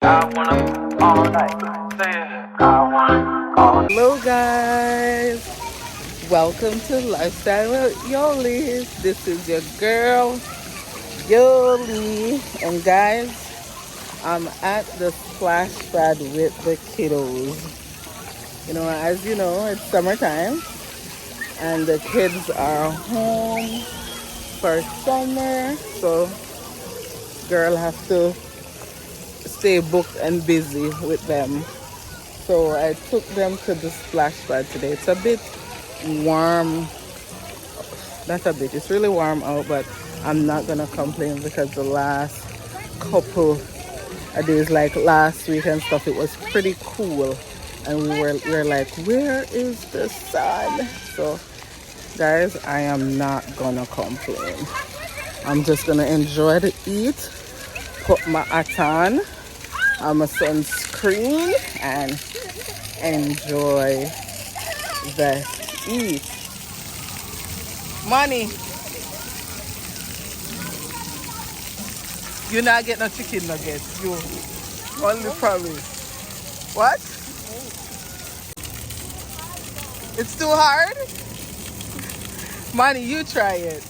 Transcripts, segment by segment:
Hello guys, welcome to Lifestyle with Yoli. This is your girl Yoli, and guys, I'm at the splash pad with the kiddos. As you know, it's summertime and the kids are home for summer, so girl has to stay booked and busy with them. So I took them to the splash pad today. It's a bit warm. Not a bit. It's really warm out, but I'm not gonna complain because the last couple of days, like last week and stuff, it was pretty cool, and we were like, where is the sun? So guys, I am not gonna complain. I'm just gonna enjoy the eat, put my hat on, my sunscreen, and enjoy the eat. Money, you not get no chicken nuggets. You only promise. What? It's too hard? Money, you try it.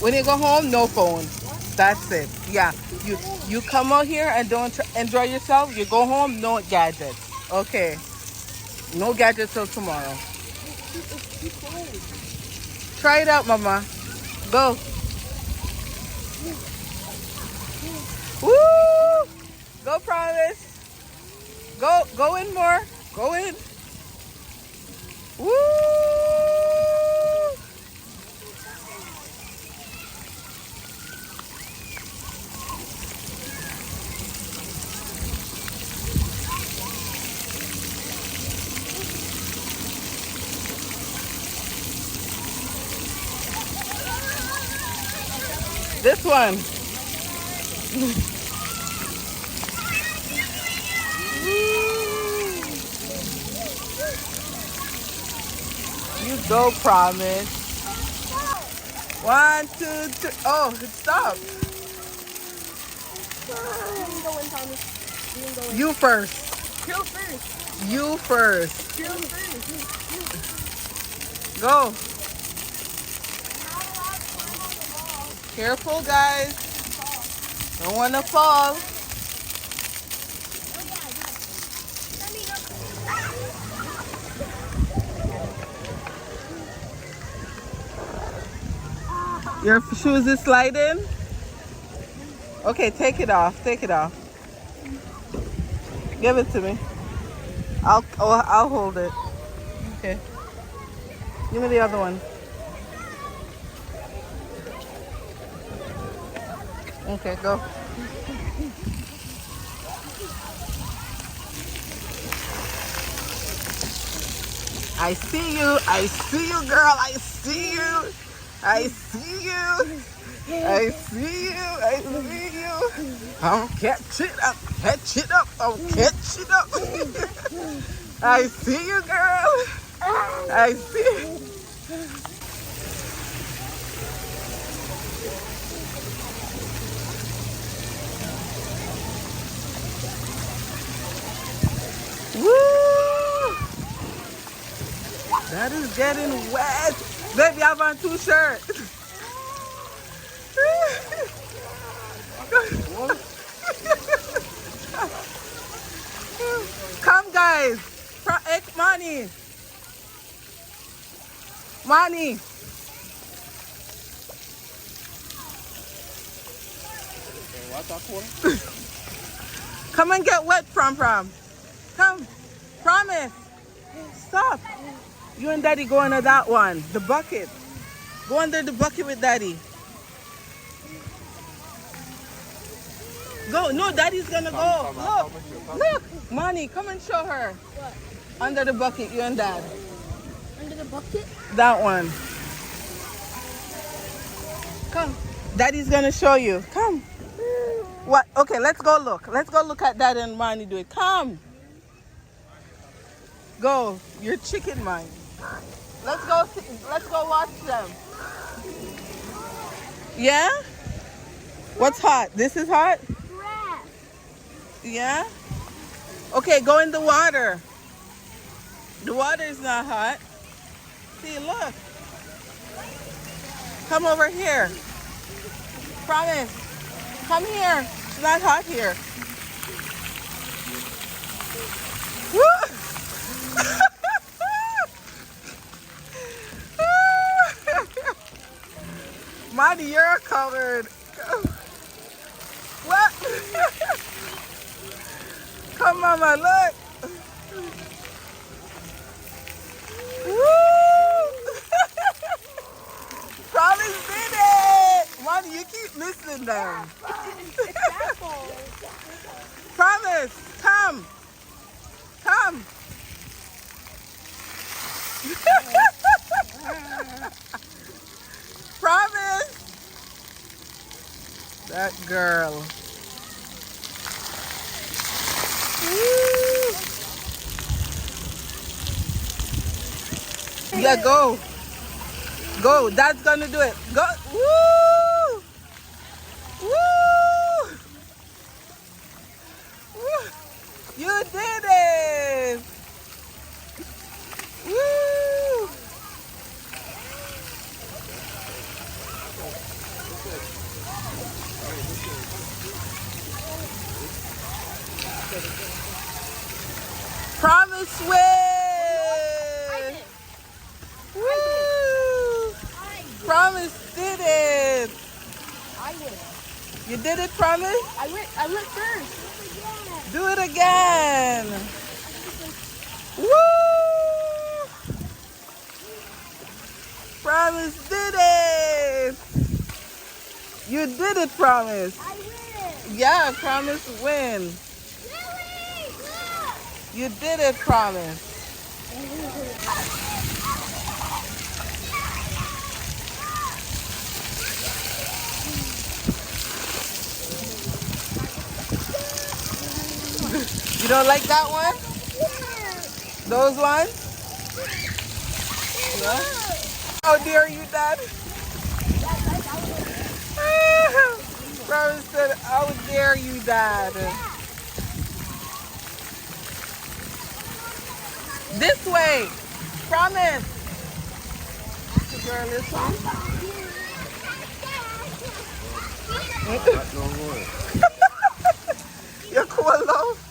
When you go home, no phone. That's it. Yeah, you come out here and don't enjoy yourself. You go home, no gadgets. Okay, no gadgets till tomorrow. Try it out, mama. Go. Woo! Go, promise. Go in more. Go in. Woo! This one. You go, promise. 1, 2, 3. Oh, it stopped. You first. Kill first. You first. Kill first. Go. Careful, guys. Don't want to fall. Your shoes is sliding? Okay, take it off. Take it off. Give it to me. I'll hold it. Okay. Give me the other one. Okay, go. I see you. I see you, girl. I see you. I see you. I see you. I see you. I'll catch it up. Catch it up. I'll catch it up. I see you, girl. I see you. Woo! That is getting wet. Baby, I have on 2 shirts. Come, guys. Money. Money. Come and get wet, Prom. Come. Promise. Stop. You and Daddy go under that one. The bucket. Go under the bucket with Daddy. Go. No, Daddy's gonna go. Look. Money, come and show her. What? Under the bucket, you and Dad. Under the bucket? That one. Come. Daddy's gonna show you. Come. What? Okay, let's go look. Let's go look at Dad and Money do it. Come. Go. You're chicken mind. Let's go watch them. Yeah? What's hot? This is hot? Grass. Yeah? Okay, go in the water. The water is not hot. See, look. Come over here. Promise. Come here. It's not hot here. Monty, you're covered. What? Come, Mama, look. Woo! Promise did it. Monty, you keep missing them. Promise, come. Come. Promise. That girl. Woo. Yeah, go. Go. Dad's gonna do it. Go. Woo! Woo! Woo! You did it! Woo! Promise win! Woo! Promise did it! I win. You did it, Promise? I went first. Do it again! Woo! Promise did it! You did it, Promise! I win. Yeah, Promise win! Lily, look. You did it, Promise! You don't like that one? Those ones? No? How dare you, Dad? Promise said, how dare you, Dad? This way. Promise. Girl, this one. You're cool, love?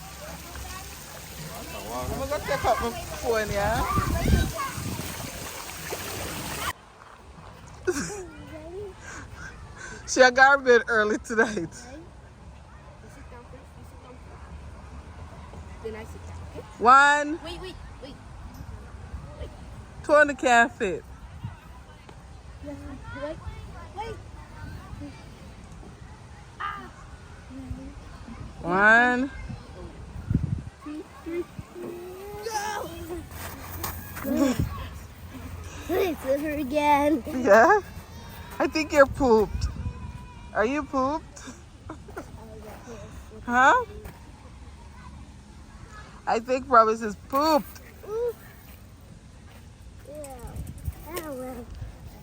I'm going to take up my phone, yeah? She got a bit early tonight. You sit down first. Then I sit down, okay? One, Wait. two on the can't fit. Wait. One. It's her again. Yeah? I think you're pooped. Are you pooped? Huh? I think Promise is pooped.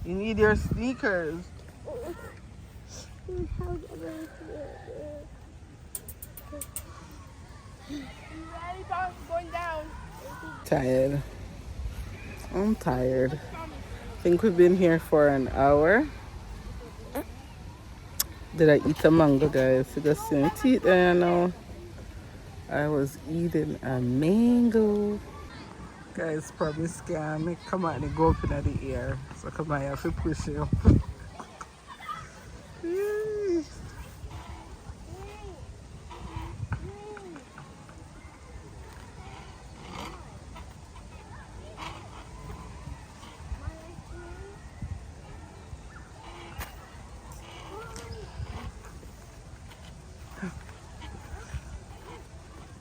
You need your sneakers. Going down. Tired. I'm tired. I think we've been here for an hour. Did I eat a mango, guys? You just see me teeth there now. I was eating a mango. Guys, probably scare me. Come out and go up in the air. So come on, I have to push you.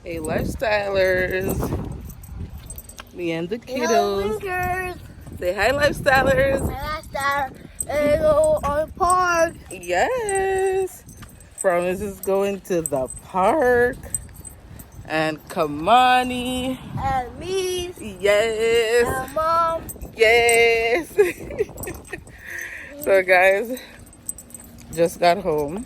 Hey, lifestylers. Me and the kiddos. Say hi, lifestylers. And go on the park. Yes. Promise is going to the park. And Kamani. And me. Yes. And Mom. Yes. So guys, just got home.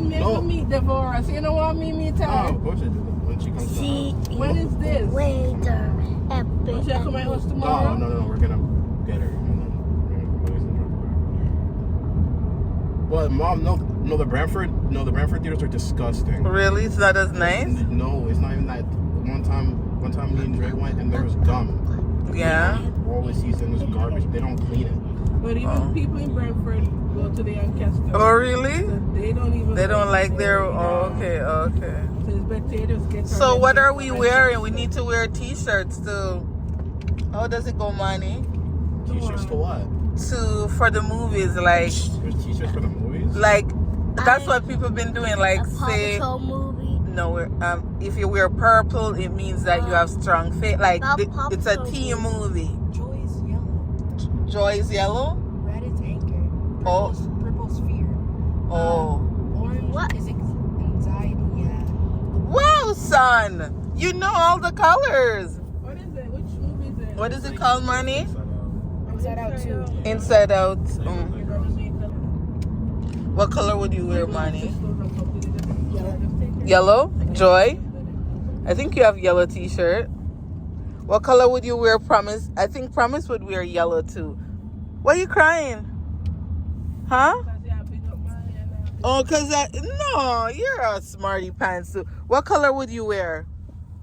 want me No. to meet Devorah. So you don't want me meet Oh, her. of course I do. When she comes See down. When is this? later. Will she come to my house No, tomorrow? no. We're gonna get her. And then we're gonna always drop her back. But Mom, no, the Brantford theaters are disgusting. Really? It's not as nice? No, it's not even that. One time me and Dre went and there was gum. Yeah. Always sees in this garbage. They don't clean it. But even people in Brentford go to the Ancaster. Uh, So Oh, really? they don't even. They don't like their. Yeah. Oh, okay, okay. So it's better to just get So her what them are things we from wearing? We Ancaster. need to wear t-shirts too. How does it go, Manny? T-shirts to what? For the movies, like There's t-shirts for the movies? that's what people been doing. Like A Paw say Patrol movie. no, if you wear purple, it means that you have strong faith. Like it's a teen movie. Joy is yellow. Joy is yellow. Red is anger. Oh. Purple's fear. Oh, Orange What? is anxiety. Yeah. wow, son, you know all the colors. What is it? Which movie is it? What is it called, Manny? Inside Out too. Inside Out. What color would you wear, Manny? Yellow? Joy? I think you have yellow t-shirt. What color would you wear, Promise? I think Promise would wear yellow too. Why are you crying? Huh? Oh, no, you're a smarty pants too. What color would you wear?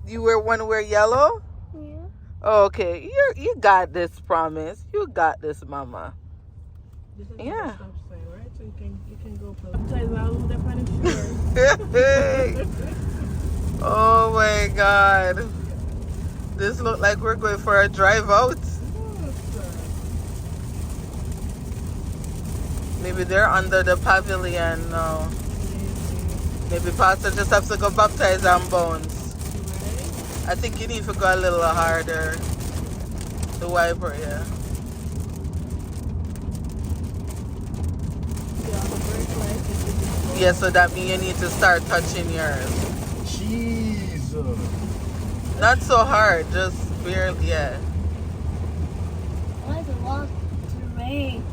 You want to wear yellow? Yeah. Oh, okay. You got this, Promise. You got this, Mama. Yeah. Stop sign, right? So you can go for it. All over the funny shirt. Oh my God. This look like we're going for a drive out. Maybe they're under the pavilion now. Maybe Pastor just have to go baptize on Bones. I think you need to go a little harder. The wiper, yeah. Yeah, so that means you need to start touching yours. Jeez. Not so hard, just barely, yeah. Why is it long to rain?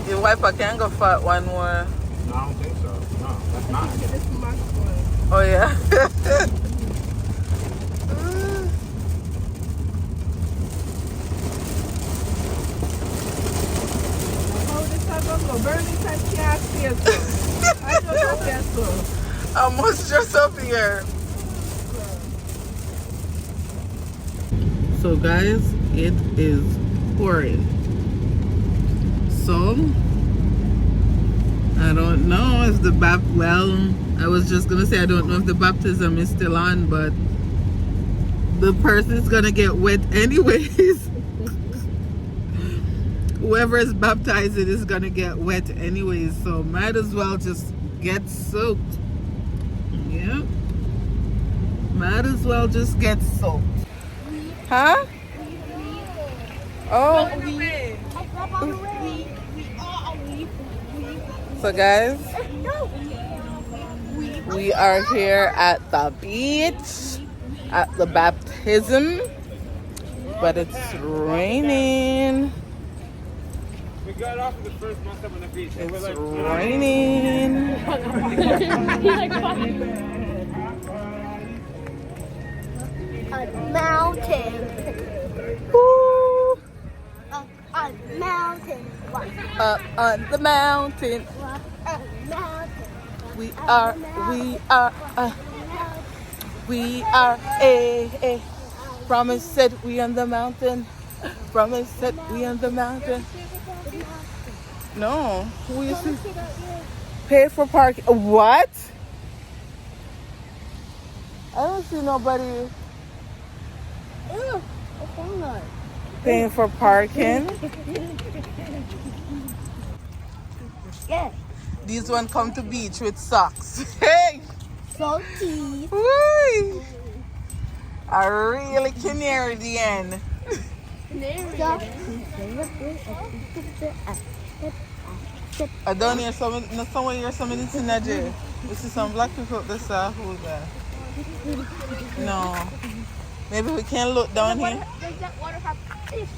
The wiper can go for one more. No, I don't think so. No, that's not. This is Max one. Oh, yeah. How this time go? Burning time can't see us. I don't know guess so. I must dress up here. So guys, it is pouring. So I don't know if the I was just gonna say I don't know if the baptism is still on, but the person's gonna get wet anyways. Whoever is baptizing is gonna get wet anyways, so might as well just get soaked. Yeah, might as well just get soaked. Huh? Oh. So guys, we are here at the beach at the baptism, but it's raining. We got off the first month on the beach. It's raining. A mountain. Woo. A mountain. On the mountain, A mountain. we are, Promise said we on the mountain. Promise said we on the mountain. No, who is it? Pay for parking. What? I don't see nobody paying for parking. Yeah. These one come to beach with socks. Hey! Salty. Woo! A really canary the end. I don't hear somebody, no, someone hear somebody in that We see some black people up there, who's that? No. Maybe we can look down here. Does that water have fish?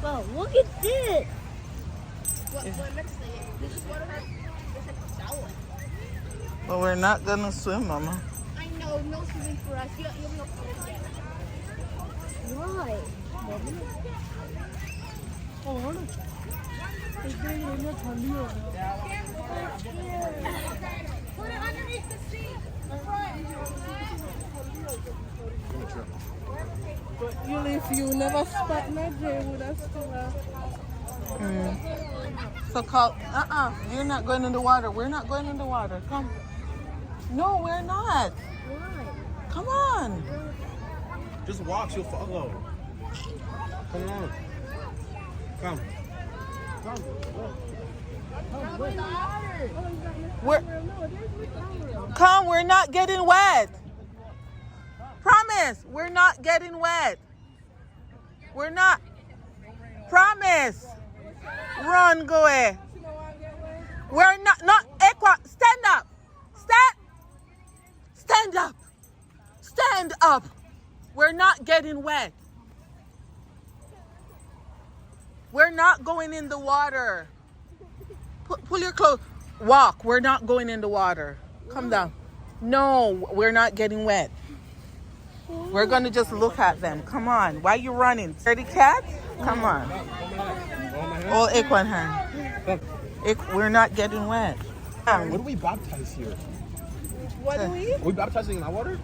Well, look at this. What next thing? This water has sour. But we're not gonna swim, Mama. I know, no swimming for us. You have no swimming yet. Why? Oh, hold on. Put it underneath the seat. But if you never spot my day with us So call. You're not going in the water. We're not going in the water. Come. No, we're not. Why? Come on. Just watch, you'll follow. Come on. Come. We're not getting wet. Promise, we're not getting wet. We're not. Promise. Run, go away. We're not Equa, stand up. Stand up. Stand up. We're not getting wet. We're not going in the water. Pull your clothes. Walk. We're not going in the water. Come down. No, we're not getting wet. We're going to just look at them. Come on. Why are you running? Dirty cat? Come on. All Equan hand. We're not getting wet. What do we baptize here? What do we? Are we baptizing in that water?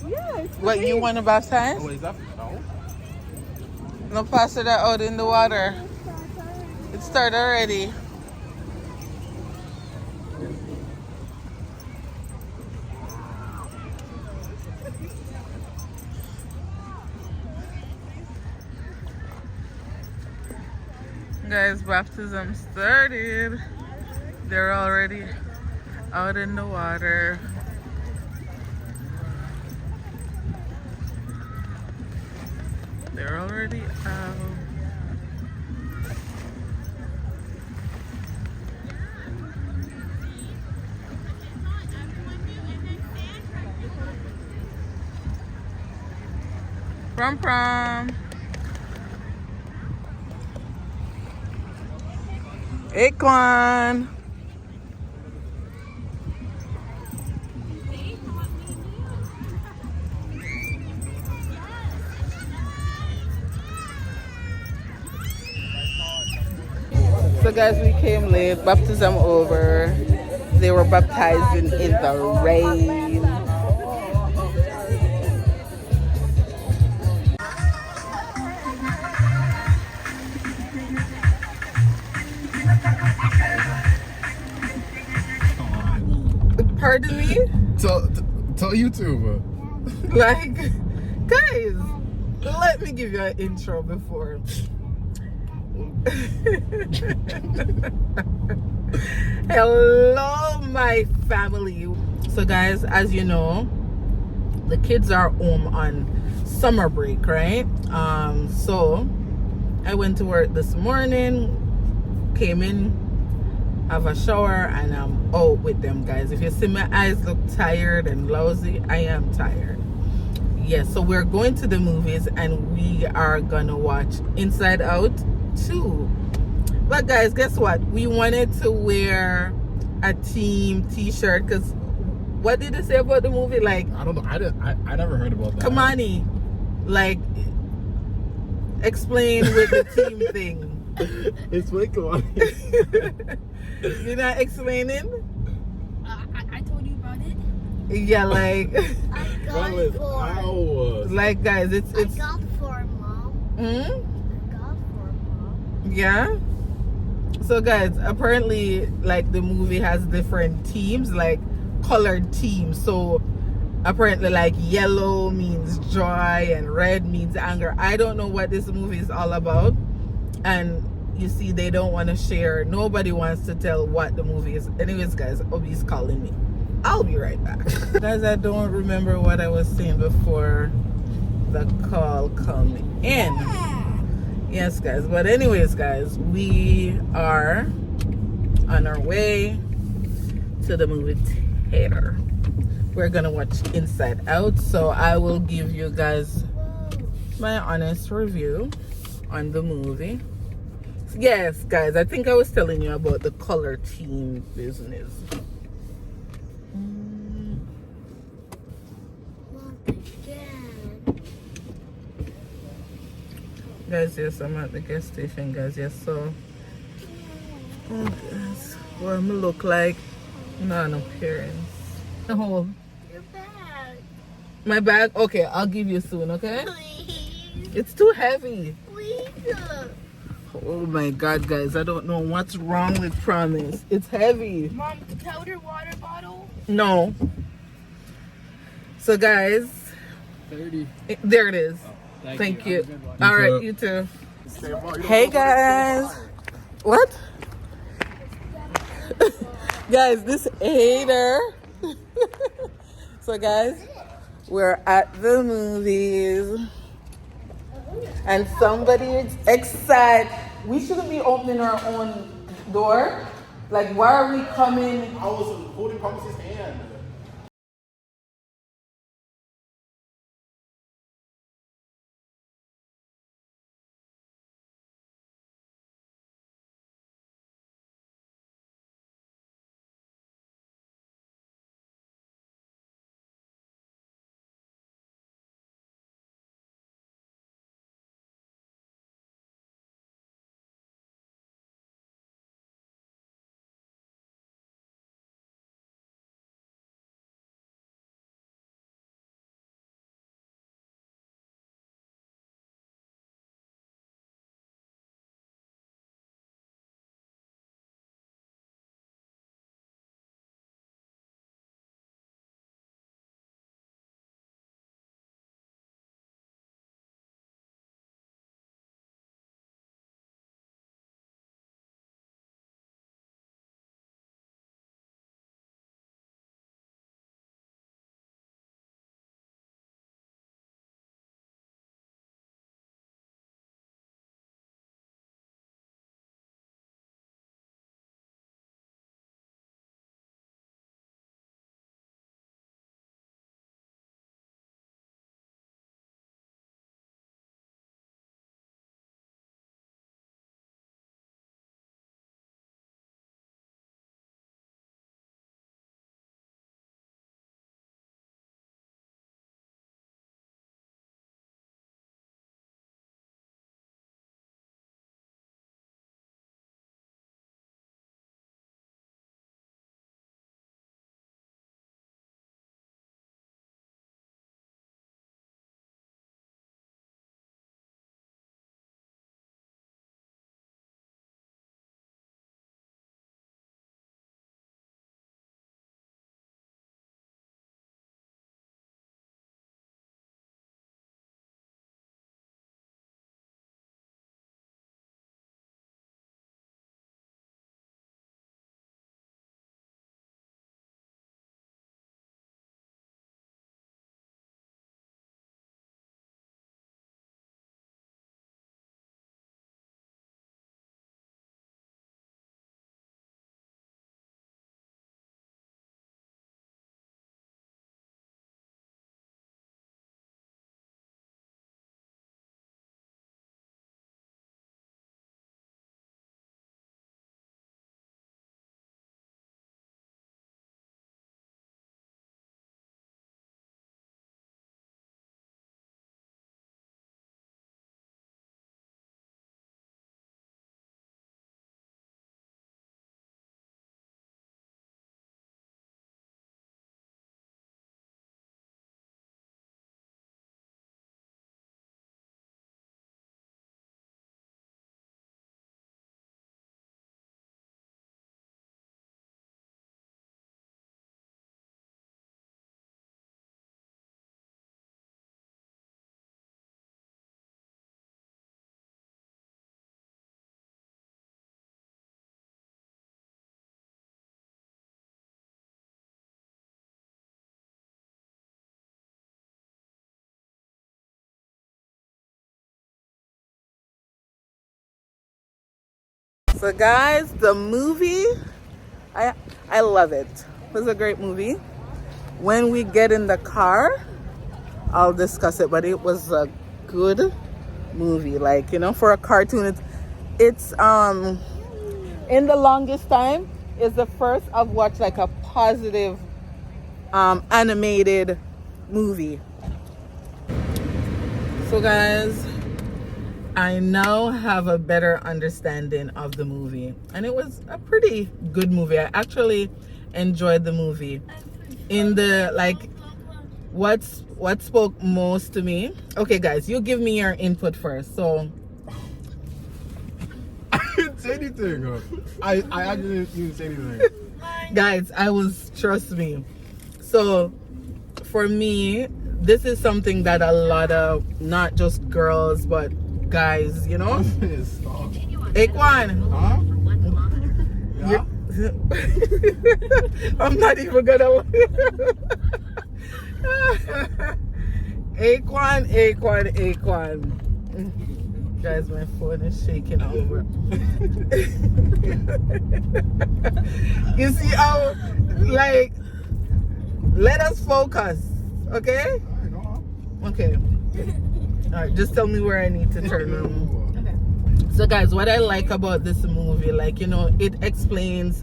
Yeah. What, you want to baptize? Oh, is that? No. No, pass it out in the water. It started already. Guys, baptism started. They're already out in the water. They're already out. Prom. Equan. So guys, we came late, baptism over. They were baptizing in the rain. Pardon me? Tell YouTube. Like, guys, let me give you an intro before. Hello, my family. So guys, as you know, the kids are home on summer break, right? So I went to work this morning, came in, have a shower, and I'm out with them, guys. If you see my eyes look tired and lousy, I am tired. Yes, so we're going to the movies and we are gonna watch Inside Out 2. But guys, guess what? We wanted to wear a team t-shirt because what did they say about the movie? Like, I don't know. I never heard about that. Kamani, like, explain with the team thing. Explain, Kamani. You're not explaining? I told you about it. Yeah, like, I got it for. like guys, it's. I got for Mom. Hmm? I got for Mom. Yeah. So guys, apparently, like, the movie has different teams, like colored teams. So apparently, like, yellow means joy and red means anger. I don't know what this movie is all about, and you see, they don't want to share. Nobody wants to tell what the movie is. Anyways, guys, Obi's calling me. I'll be right back. Guys, I don't remember what I was saying before the call come in. Yes, guys. But anyways, guys, we are on our way to the movie theater. We're gonna watch Inside Out, so I will give you guys my honest review on the movie. Yes, guys, I think I was telling you about the color team business. Guys, yes, I'm at the gas station, guys. Yes, so guys, what I'm look like? No appearance. The whole Your bag. my bag. Okay, I'll give you soon. Okay, Please. it's too heavy. Please. Oh my God, guys, I don't know what's wrong with Promise. It's heavy. Mom, powder water bottle. No. So, guys, 30. there it is. Oh, Thank Have a you. good one. All right, you too. Hey guys. What? Guys, this hater. So guys, we're at the movies and somebody is excited. We shouldn't be opening our own door. Like, why are we coming? I was holding Promise's hand. So guys, the movie, I love it. It was a great movie. When we get in the car, I'll discuss it, but it was a good movie. Like, you know, for a cartoon, it's in the longest time is the first I've watched like a positive animated movie. So guys, I now have a better understanding of the movie, and it was a pretty good movie. I actually enjoyed the movie. In the like, what spoke most to me? Okay guys, you give me your input first. So I didn't say anything. I actually didn't even say anything. guys, trust me. So for me, this is something that a lot of, not just girls but guys, you know. Aquan, Huh? Yeah? I'm not even gonna Aquan. Guys, my phone is shaking over. You see how, like, let us focus, okay? Okay. All right, just tell me where I need to turn around. So guys, what I like about this movie, like, you know, it explains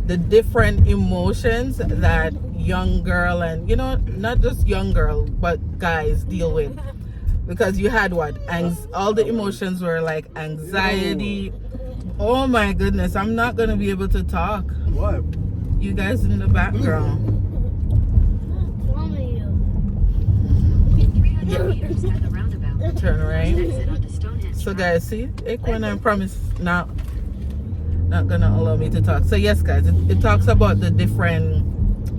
the different emotions that young girl, and, you know, not just young girl, but guys deal with. Because you had what? All the emotions were like anxiety. Oh my goodness, I'm not going to be able to talk. What? You guys in the background. Yeah. Turn right. So guys, see, Aquan, I promise not gonna allow me to talk. So yes guys, it talks about the different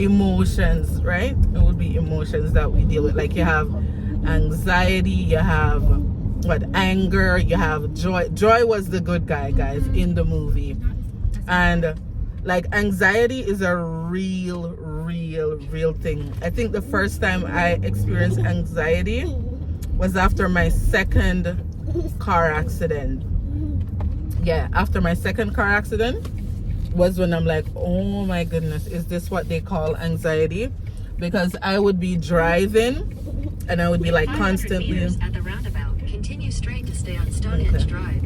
emotions, right? It would be emotions that we deal with. Like, you have anxiety, you have what, anger, you have joy was the good guy, guys, in the movie. And like, anxiety is a real thing. I think the first time I experienced anxiety was after my second car accident. Yeah, after my second car accident was when I'm like, oh my goodness, is this what they call anxiety? Because I would be driving and I would be like constantly at the roundabout. Continue straight to stay on Stonehenge Drive.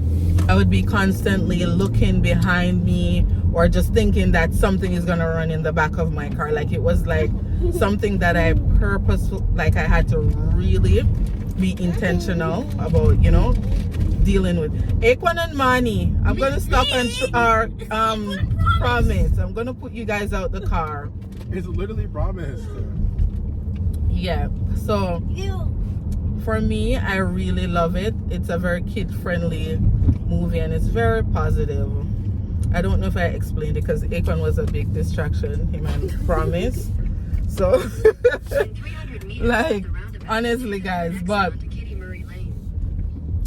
I would be constantly looking behind me, or just thinking that something is gonna run in the back of my car. Like, it was like something that I like I had to really be intentional about, you know, dealing with. Aquan and Manny, I'm gonna stop and promise, I'm gonna put you guys out the car. It's literally promised. Yeah, so for me, I really love it. It's a very kid-friendly movie, and it's very positive. I don't know if I explained it because Aquan was a big distraction, him and Promise. So, like, honestly, guys, but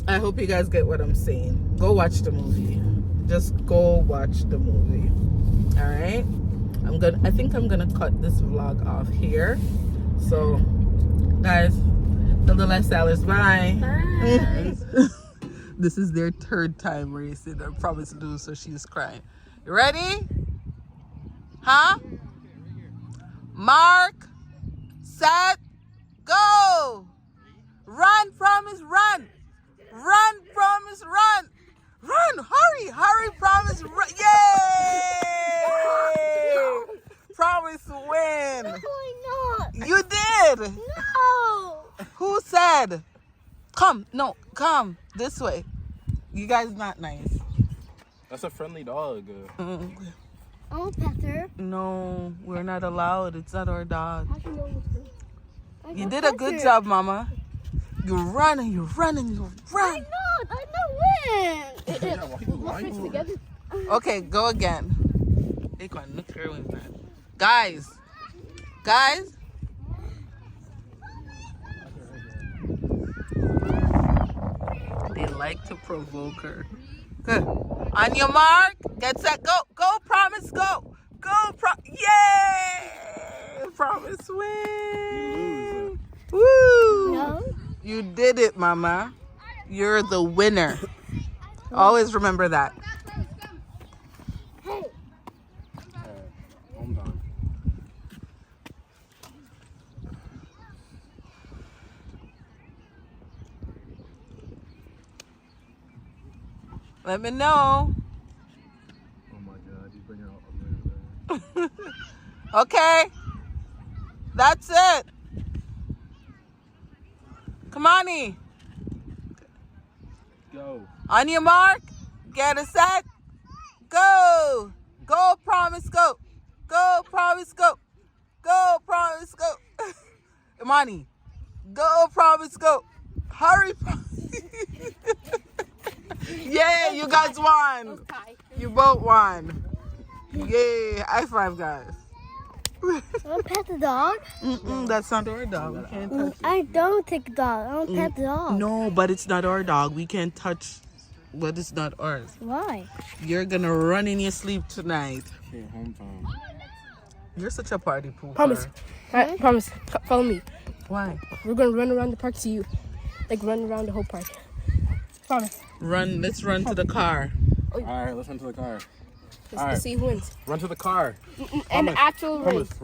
I hope you guys get what I'm saying. Go watch the movie. Just go watch the movie. All right. I think I'm gonna cut this vlog off here. So, guys, the lifestylers, bye. Bye. This is their third time racing. I promise to do, so she's crying. You ready? Huh? Mark, set, go. Run, Promise, run. Run, Promise, run. Run, hurry, Promise, run. Yay! Promise win. No, not. You did. No. Who said? Come this way. You guys not nice. That's a friendly dog. I'll pet her. No, we're not allowed. It's not our dog. You did pet a good her. job, Mama. You run and you run and you run. I know win. Okay, go again. Aquan, look her with that. Guys. They like to provoke her. Good. On your mark, get set, go. Go, Promise, go. Yay! Promise win. Woo! No. You did it, Mama. You're the winner. Always remember that. Let me know. Oh my God, you bring out a little bit. Okay. That's it. Come on, E. Go. On your mark. Get it set. Go. Go, promise, go. Go, promise, go. Go, promise, go. Imani. Go, promise, go. Hurry, promise. Yeah, you guys won. You both won. Yay. High five, guys. Don't pet the dog. That's not our dog. We can't touch it. I don't take a dog. I don't pet the dog. No, but it's not our dog. We can't touch what is not ours. Why? You're gonna run in your sleep tonight. Okay, home time. You're such a party pooper. Promise. Alright, promise. Follow me. Why? We're gonna run around the park to you. Like run around the whole park. Promise. Run. Let's run to the car. All right, let's run to the car. Let's see who wins. Run to the car. And the actual race. Promise.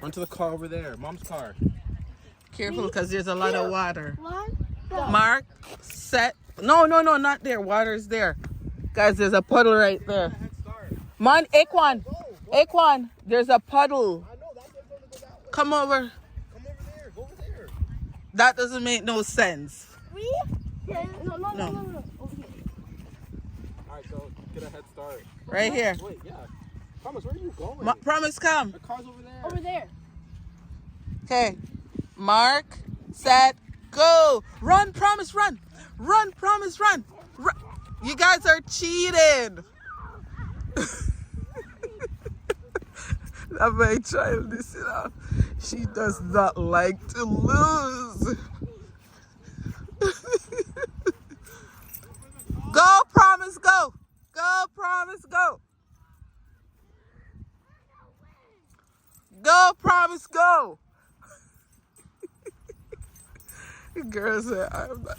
Run to the car over there. Mom's car. Careful, because there's a lot of water. One, go. Mark, set. No, not there. Water's there. Guys, there's a puddle right there. Man, Aquan. Aquan, there's a puddle. Come over. Come over there. Go over there. That doesn't make no sense. No. No. Over here. All right, go get a head start. Right here. Wait, yeah. Promise, where are you going? Promise, come. The car's over there. Over there. Okay. Mark, set, go. Run, promise, run. Run, promise, run. You guys are cheating. That my child, listen up. She does not like to lose. Go, promise, go. Go, promise, go. Go, promise, go. Girl said, I'm not.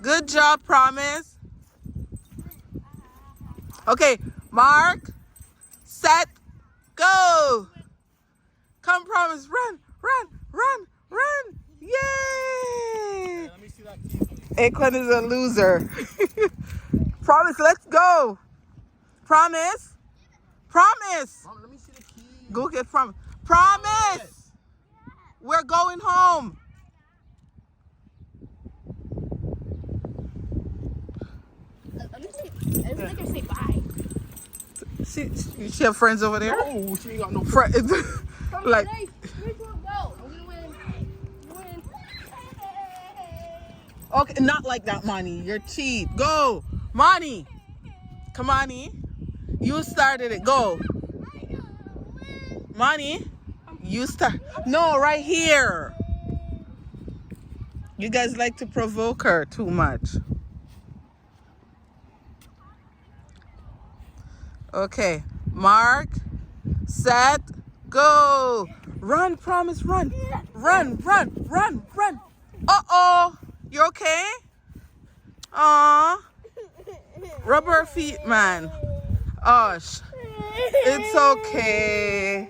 Good job, promise. Okay, Mark, set, go. Come, promise, run. Yay! Let me see that key, please. Aquan is a loser. Promise, let's go. Promise. Mom, let me see the key. Go get promise. Promise. We're going home. Let me think I say bye. She have friends over there? Oh, she ain't got no Friends. Like, Hey, where's you go? I'm gonna win. Win. okay, not like that, Monty. You're cheat. Go. Monty. Come on, E. You started it. Go. Monty. You start. No, right here. You guys like to provoke her too much. Okay. Mark. Set. Go. Run, promise, run. Run. Uh-oh. You okay? Aw. Rub her feet, man. Osh. It's okay.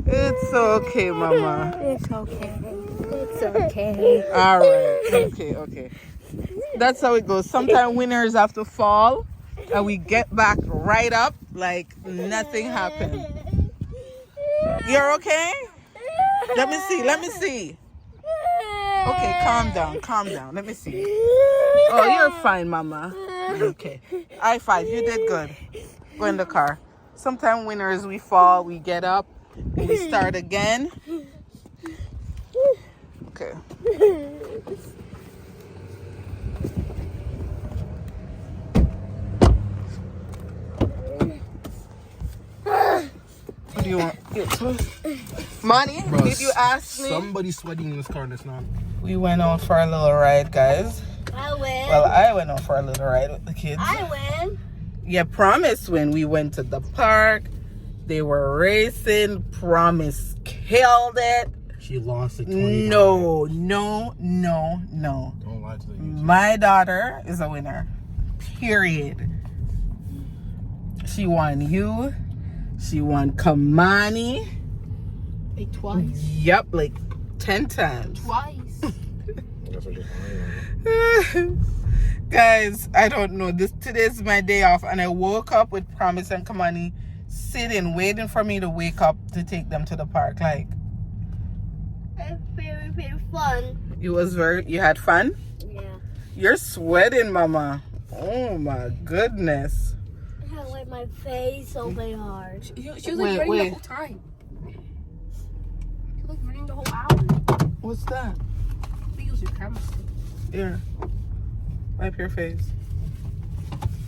It's okay, mama. It's okay. It's okay. All right. Okay. That's how it goes. Sometimes winners have to fall and we get back right up like nothing happened. You're okay? Let me see. Okay, calm down. Let me see. Oh, you're fine, mama. Okay. High five. You did good. Go in the car. Sometimes winners, we fall, we get up, we start again. Okay. What do you want? Money? Bro, Did you ask me? Somebody's sweating in this car that's not. We went on for a little ride, guys. I win. Well, I went on for a little ride with the kids. I win. Yeah, Promise when we went to the park. They were racing. Promise killed it. She lost it 20 No. Don't lie to the YouTube. My daughter is a winner. Period. She won you. She won Kamani. Like twice. Yep, like 10 times. Twice. That's what you're saying. Guys, I don't know. Today's my day off, and I woke up with Promise and Kamani sitting, waiting for me to wake up to take them to the park. Like, It's very, very fun. you had fun? Yeah. You're sweating, Mama. Oh my goodness. I had to wipe my face so very hard. She was like running the whole time. She was like running the whole hour. What's that? Please use your camera. Here. Wipe your face.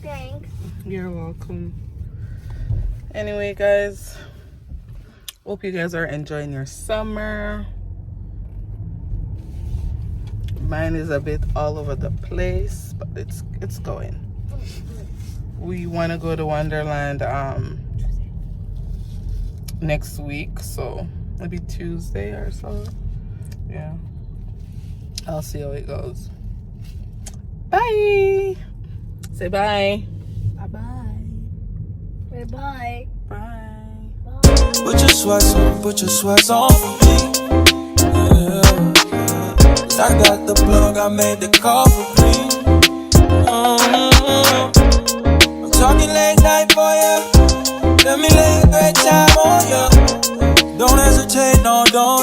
Thanks. You're welcome. Anyway, guys, hope you guys are enjoying your summer. Mine is a bit all over the place, but it's going. We want to go to Wonderland next week, so maybe Tuesday or so. Yeah, I'll see how it goes. Bye. Say bye. Bye-bye. Bye-bye. Bye. Put your sweats on for me. Yeah. I got the plug, I made the call for me. I'm talking late night for ya. Let me lay a great time on ya. Don't hesitate, no, don't